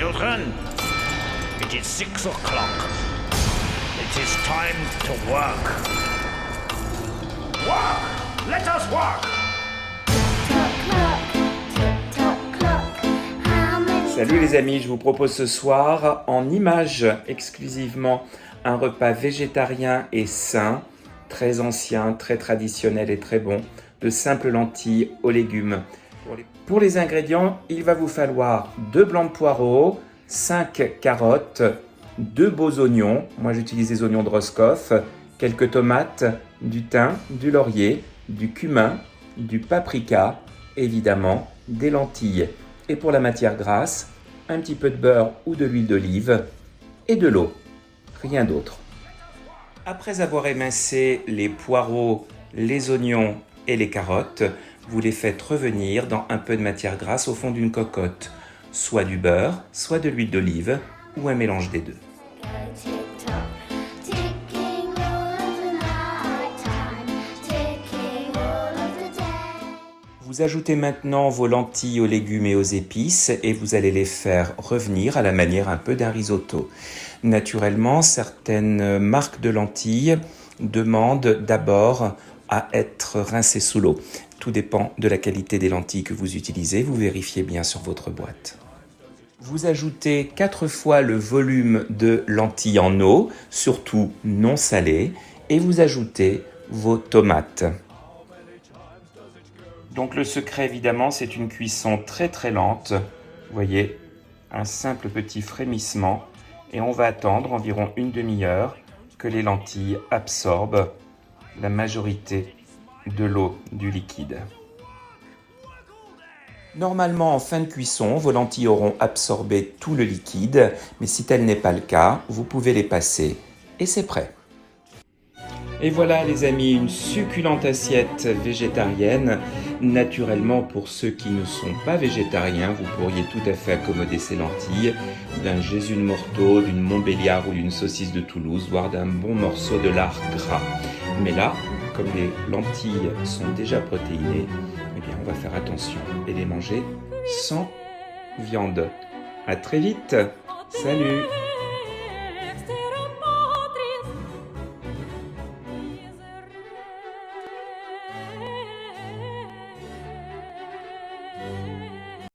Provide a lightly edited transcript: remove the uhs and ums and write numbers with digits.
Children, it is 6 o'clock. It is time to work. Work! Let us work! Salut les amis, je vous propose ce soir en images exclusivement un repas végétarien et sain, très ancien, très traditionnel et très bon, de simples lentilles aux légumes. Pour les ingrédients, il va vous falloir 2 blancs de poireaux, 5 carottes, 2 beaux oignons, moi j'utilise des oignons de Roscoff, quelques tomates, du thym, du laurier, du cumin, du paprika, évidemment des lentilles. Et pour la matière grasse, un petit peu de beurre ou de l'huile d'olive et de l'eau, rien d'autre. Après avoir émincé les poireaux, les oignons et les carottes, vous les faites revenir dans un peu de matière grasse au fond d'une cocotte, soit du beurre, soit de l'huile d'olive ou un mélange des deux. Vous ajoutez maintenant vos lentilles aux légumes et aux épices et vous allez les faire revenir à la manière un peu d'un risotto. Naturellement, certaines marques de lentilles demandent d'abord à être rincées sous l'eau. Tout dépend de la qualité des lentilles que vous utilisez, vous vérifiez bien sur votre boîte. Vous ajoutez 4 fois le volume de lentilles en eau, surtout non salées, et vous ajoutez vos tomates. Donc le secret évidemment c'est une cuisson très très lente, vous voyez, un simple petit frémissement et on va attendre environ une demi-heure que les lentilles absorbent la majorité de l'eau du liquide. Normalement en fin de cuisson, vos lentilles auront absorbé tout le liquide, mais si tel n'est pas le cas, vous pouvez les passer et c'est prêt. Et voilà les amis, une succulente assiette végétarienne. Naturellement, pour ceux qui ne sont pas végétariens, vous pourriez tout à fait accommoder ces lentilles d'un Jésus de Morteau, d'une Montbéliard ou d'une saucisse de Toulouse, voire d'un bon morceau de lard gras. Mais là, comme les lentilles sont déjà protéinées, eh bien on va faire attention et les manger sans viande. À très vite. Salut.